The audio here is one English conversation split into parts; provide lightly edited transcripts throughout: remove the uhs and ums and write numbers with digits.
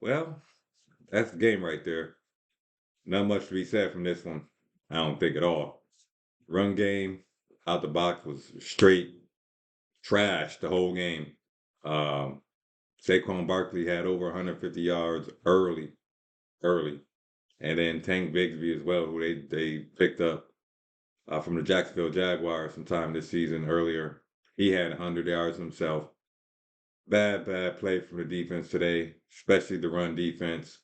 Well, that's the game right there. Not much to be said from this one. I don't think at all. Run game out the box was straight trash the whole game. Um, Saquon Barkley had over 150 yards early, and then Tank Bigsby as well, who they picked up from the Jacksonville Jaguars sometime this season earlier. He had 100 yards himself. Bad play from the defense today, especially the run defense.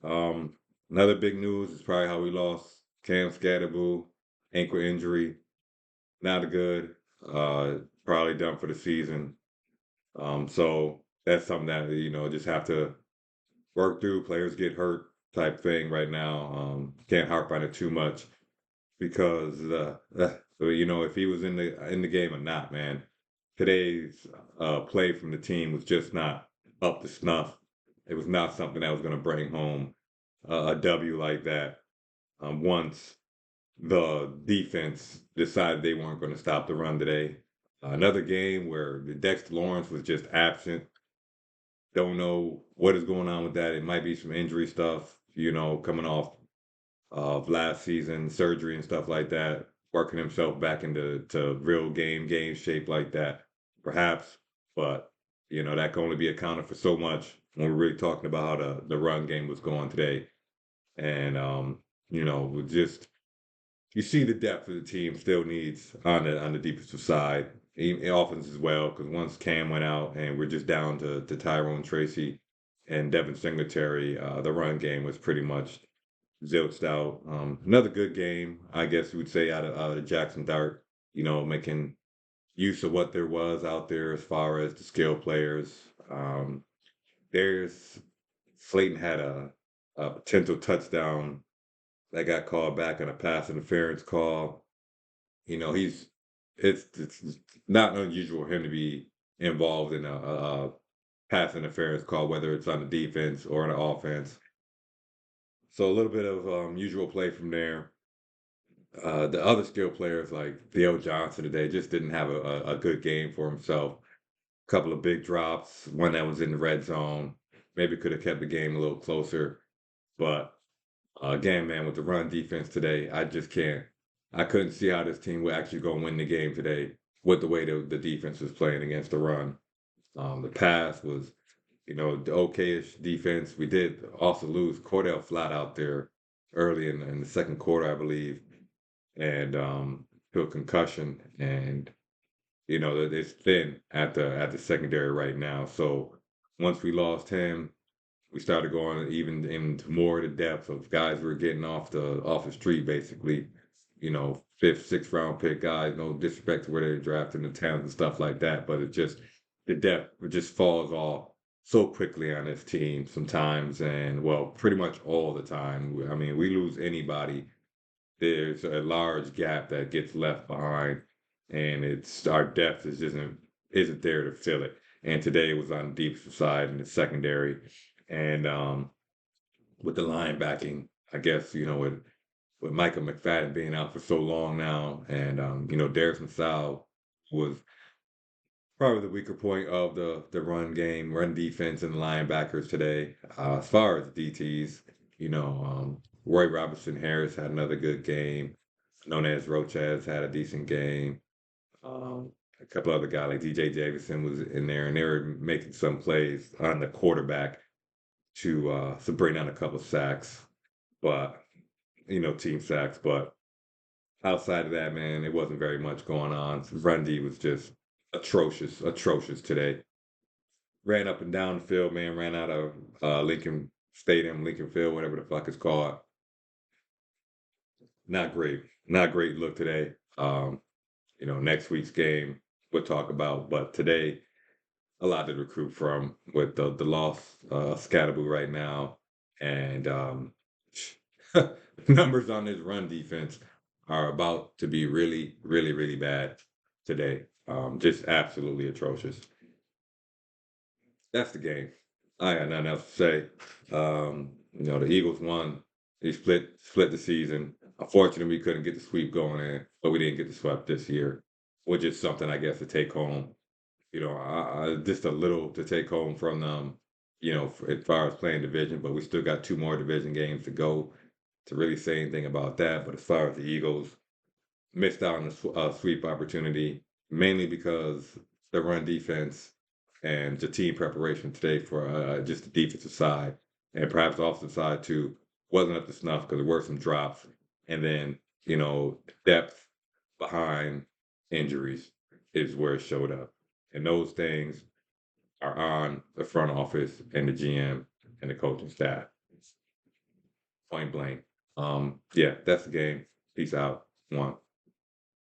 Um, Another big news is probably how we lost Cam Skattebo, ankle injury, not good. Probably done for the season. So that's something that just have to work through. Players get hurt type thing right now. Can't harp on it too much because if he was in the game or not, man, today's play from the team was just not up to snuff. It was not something that was going to bring home a W like that. Once the defense decided they weren't going to stop the run today. Another game where the Dexter Lawrence was just absent. Don't know what is going on with that. It might be some injury stuff, coming off of last season, surgery and stuff like that, working himself back into real game shape like that, perhaps. But that can only be accounted for so much when we're really talking about how the run game was going today. And with just you see the depth of the team still needs on the defensive side, offense as well. Because once Cam went out and we're just down to Tyrone Tracy and Devin Singletary, the run game was pretty much zilched out. Another good game, I guess you would say, out of Jackson Dart. Making use of what there was out there as far as the skill players. There's Slayton had a potential touchdown that got called back on a pass interference call. He's it's not unusual for him to be involved in a pass interference call, whether it's on the defense or on the offense. So a little bit of usual play from there. The other skill players like Theo Johnson today just didn't have a good game for himself. A couple of big drops, one that was in the red zone. Maybe could have kept the game a little closer. But again, man, with the run defense today, I just can't. I couldn't see how this team would actually go win the game today with the way the defense was playing against the run. The pass was, the okay-ish defense. We did also lose Cordell flat out there early in the second quarter, I believe, and to a concussion. And it's thin at the secondary right now. So once we lost him, we started going even into more of the depth of guys who were getting off the street, basically. Fifth, sixth round pick guys. No disrespect to where they're drafting the talent and stuff like that, but it just the depth just falls off so quickly on this team sometimes, and well, pretty much all the time. I mean, we lose anybody, there's a large gap that gets left behind, and it's our depth isn't there to fill it. And today it was on the deep side in the secondary, and with the linebacking, I guess with Michael McFadden being out for so long now, and Darius Masal was probably the weaker point of the run game, run defense, and the linebackers today. As far as DTs, Roy Robinson Harris had another good game. Known as Roches had a decent game. A couple other guys like DJ Davidson was in there, and they were making some plays on the quarterback to bring down a couple sacks, but team sacks. But outside of that, man, it wasn't very much going on. Run D was just atrocious today. Ran up and down the field, man. Ran out of Lincoln Stadium, Lincoln Field, whatever the fuck it's called. Not great look today. Next week's game we'll talk about, but today a lot to recruit from with the loss Skattebo right now, and numbers on this run defense are about to be really bad today. Just absolutely atrocious. That's the game. I got nothing else to say. The Eagles won. They split the season. Unfortunately, we couldn't get the sweep going in, but we didn't get the sweep this year, which is something I guess to take home. Just a little to take home from them. as far as playing division, but we still got 2 more division games to go to really say anything about that. But as far as the Eagles, missed out on a sweep opportunity, mainly because the run defense and the team preparation today for just the defensive side and perhaps offensive side too wasn't up to snuff because there were some drops, and then depth behind injuries is where it showed up, and those things are on the front office and the GM and the coaching staff. Point blank. Yeah, that's the game. Peace out. One.